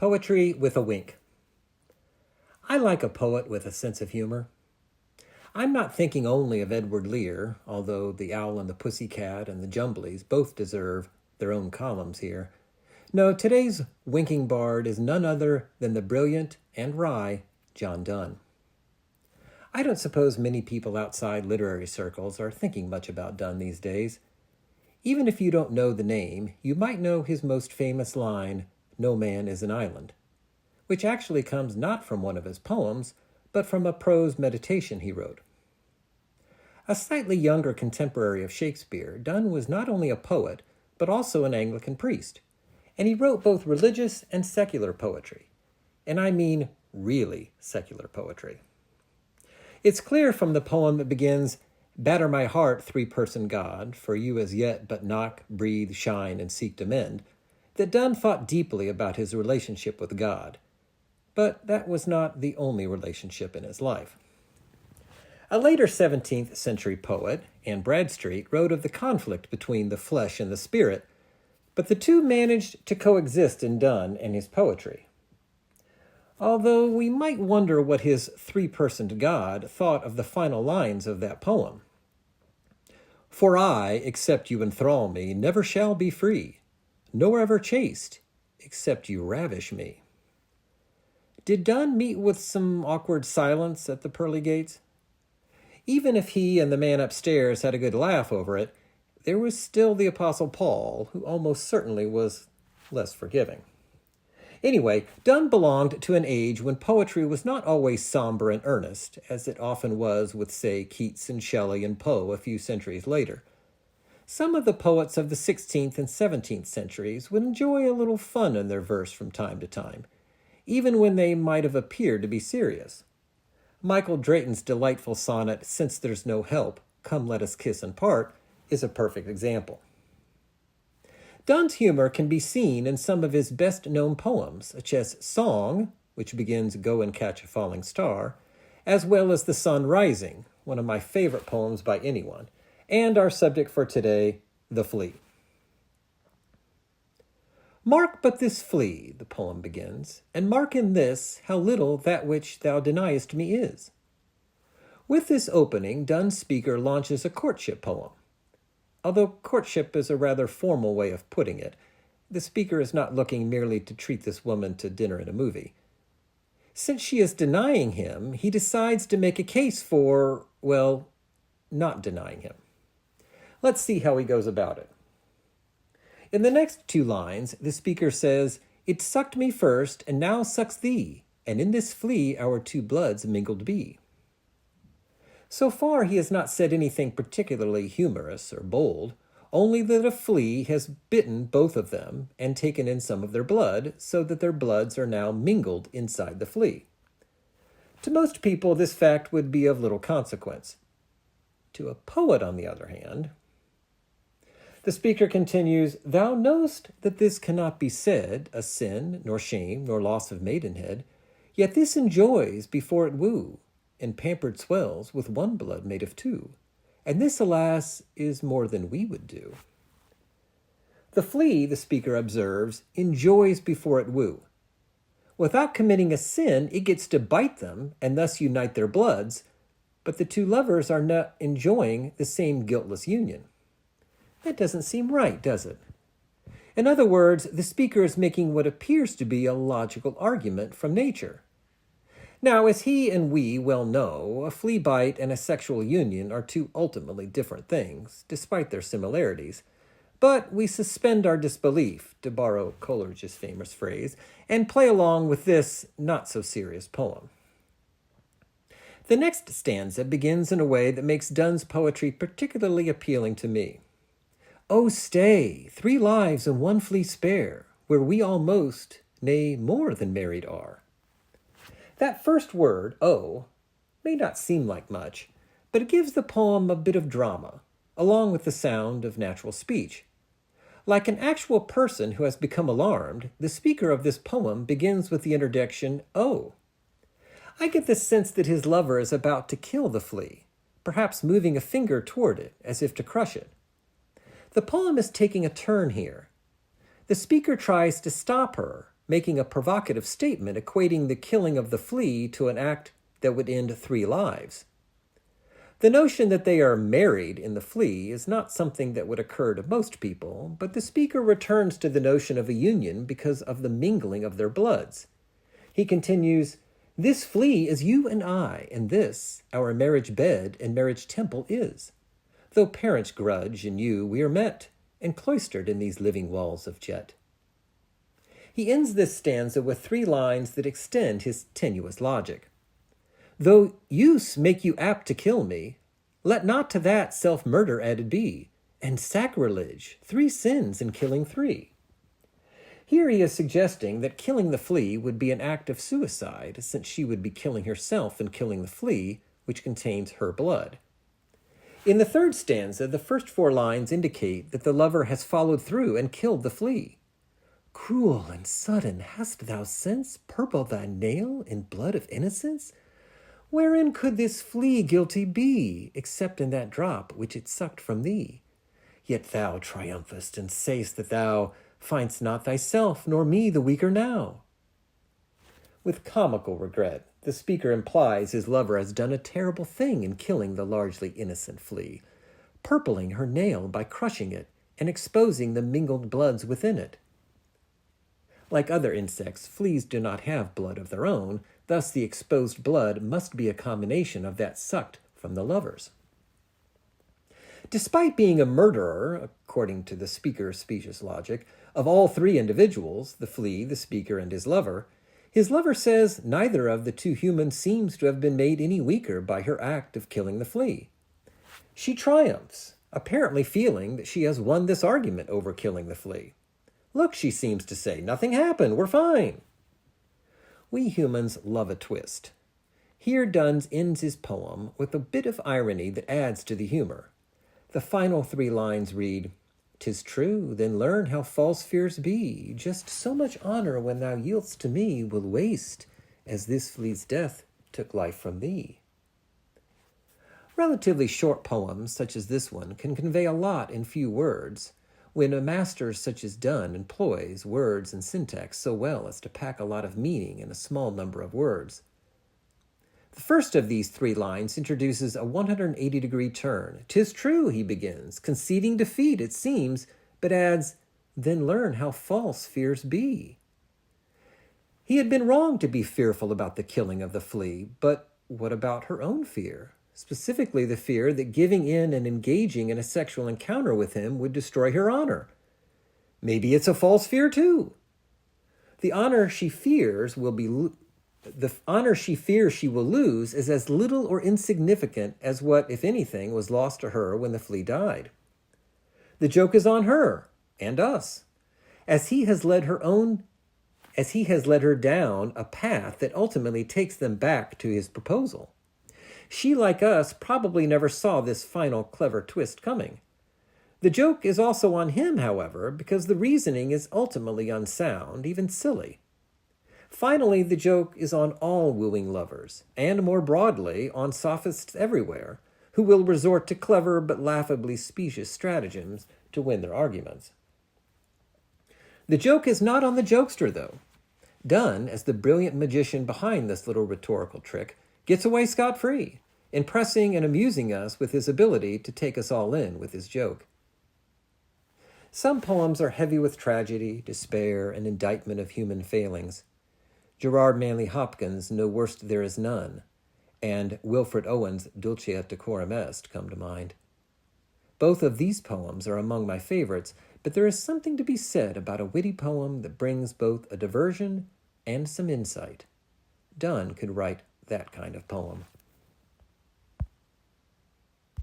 Poetry with a wink. I like a poet with a sense of humor. I'm not thinking only of Edward Lear, although The Owl and the Pussycat and the Jumblies both deserve their own columns here. No, today's winking bard is none other than the brilliant and wry John Donne. I don't suppose many people outside literary circles are thinking much about Donne these days. Even if you don't know the name, you might know his most famous line, "No man is an island," which actually comes not from one of his poems, but from a prose meditation he wrote. A slightly younger contemporary of Shakespeare, Donne was not only a poet, but also an Anglican priest, and he wrote both religious and secular poetry, and I mean really secular poetry. It's clear from the poem that begins, "Batter my heart, three-person God, for you as yet but knock, breathe, shine, and seek to mend," that Donne thought deeply about his relationship with God. But that was not the only relationship in his life. A later 17th century poet, Anne Bradstreet, wrote of the conflict between the flesh and the spirit, but the two managed to coexist in Donne and his poetry. Although we might wonder what his three-personed God thought of the final lines of that poem. "For I, except you enthrall me, never shall be free, nor ever chaste, except you ravish me." Did Donne meet with some awkward silence at the pearly gates? Even if he and the man upstairs had a good laugh over it, there was still the Apostle Paul, who almost certainly was less forgiving. Anyway, Donne belonged to an age when poetry was not always somber and earnest, as it often was with, say, Keats and Shelley and Poe a few centuries later. Some of the poets of the 16th and 17th centuries would enjoy a little fun in their verse from time to time, even when they might have appeared to be serious. Michael Drayton's delightful sonnet, "Since There's No Help, Come Let Us Kiss and Part," is a perfect example. Donne's humor can be seen in some of his best-known poems, such as Song, which begins "Go and catch a falling star," as well as The Sun Rising, one of my favorite poems by anyone, and our subject for today, The Flea. "Mark but this flea," the poem begins, "and mark in this how little that which thou deniest me is." With this opening, Donne's speaker launches a courtship poem. Although courtship is a rather formal way of putting it, the speaker is not looking merely to treat this woman to dinner and a movie. Since she is denying him, he decides to make a case for, well, not denying him. Let's see how he goes about it. In the next two lines, the speaker says, "It sucked me first, and now sucks thee, and in this flea our two bloods mingled be." So far, he has not said anything particularly humorous or bold, only that a flea has bitten both of them and taken in some of their blood, so that their bloods are now mingled inside the flea. To most people, this fact would be of little consequence. To a poet, on the other hand, the speaker continues, "Thou know'st that this cannot be said, a sin, nor shame, nor loss of maidenhead, yet this enjoys before it woo, and pampered swells with one blood made of two, and this, alas, is more than we would do." The flea, the speaker observes, enjoys before it woo. Without committing a sin, it gets to bite them and thus unite their bloods, but the two lovers are not enjoying the same guiltless union. That doesn't seem right, does it? In other words, the speaker is making what appears to be a logical argument from nature. Now, as he and we well know, a flea bite and a sexual union are two ultimately different things, despite their similarities. But we suspend our disbelief, to borrow Coleridge's famous phrase, and play along with this not-so-serious poem. The next stanza begins in a way that makes Donne's poetry particularly appealing to me. "Oh, stay, 3 lives and 1 flea spare, where we almost, nay, more than married are." That first word, "oh," may not seem like much, but it gives the poem a bit of drama, along with the sound of natural speech. Like an actual person who has become alarmed, the speaker of this poem begins with the introduction, "oh." I get the sense that his lover is about to kill the flea, perhaps moving a finger toward it, as if to crush it. The poem is taking a turn here. The speaker tries to stop her, making a provocative statement equating the killing of the flea to an act that would end 3 lives. The notion that they are married in the flea is not something that would occur to most people, but the speaker returns to the notion of a union because of the mingling of their bloods. He continues, "This flea is you and I, and this our marriage bed and marriage temple is. Though parents grudge in you we are met, and cloistered in these living walls of jet." He ends this stanza with 3 lines that extend his tenuous logic. "Though use make you apt to kill me, let not to that self-murder added be, and sacrilege, 3 sins in killing 3. Here he is suggesting that killing the flea would be an act of suicide, since she would be killing herself in killing the flea, which contains her blood. In the 3rd stanza, the first 4 lines indicate that the lover has followed through and killed the flea. "Cruel and sudden hast thou since purpled thy nail in blood of innocence? Wherein could this flea guilty be, except in that drop which it sucked from thee? Yet thou triumphest, and say'st that thou find'st not thyself, nor me the weaker now." With comical regret, the speaker implies his lover has done a terrible thing in killing the largely innocent flea, purpling her nail by crushing it and exposing the mingled bloods within it. Like other insects, fleas do not have blood of their own, thus the exposed blood must be a combination of that sucked from the lovers. Despite being a murderer, according to the speaker's specious logic, of all 3 individuals, the flea, the speaker, and his lover says neither of the 2 humans seems to have been made any weaker by her act of killing the flea. She triumphs, apparently feeling that she has won this argument over killing the flea. "Look," she seems to say, "nothing happened, we're fine." We humans love a twist. Here Donne ends his poem with a bit of irony that adds to the humor. The final 3 lines read, "'Tis true, then learn how false fears be. Just so much honor when thou yield'st to me will waste, as this flea's death took life from thee." Relatively short poems, such as this one, can convey a lot in few words, when a master such as Donne employs words and syntax so well as to pack a lot of meaning in a small number of words. The first of these 3 lines introduces a 180-degree turn. "'Tis true," he begins, conceding defeat, it seems, but adds, "Then learn how false fears be." He had been wrong to be fearful about the killing of the flea, but what about her own fear? Specifically the fear that giving in and engaging in a sexual encounter with him would destroy her honor. Maybe it's a false fear too. The honor she fears she will lose is as little or insignificant as what, if anything, was lost to her when the flea died. The joke is on her and us, as he has led her down a path that ultimately takes them back to his proposal. She, like us, probably never saw this final clever twist coming. The joke is also on him, however, because the reasoning is ultimately unsound, even silly. Finally, the joke is on all wooing lovers, and more broadly, on sophists everywhere, who will resort to clever but laughably specious stratagems to win their arguments. The joke is not on the jokester, though. Donne, as the brilliant magician behind this little rhetorical trick, gets away scot-free, impressing and amusing us with his ability to take us all in with his joke. Some poems are heavy with tragedy, despair, and indictment of human failings. Gerard Manley Hopkins' No Worst There Is None, and Wilfred Owen's Dulce et Decorum Est come to mind. Both of these poems are among my favorites, but there is something to be said about a witty poem that brings both a diversion and some insight. Donne could write that kind of poem.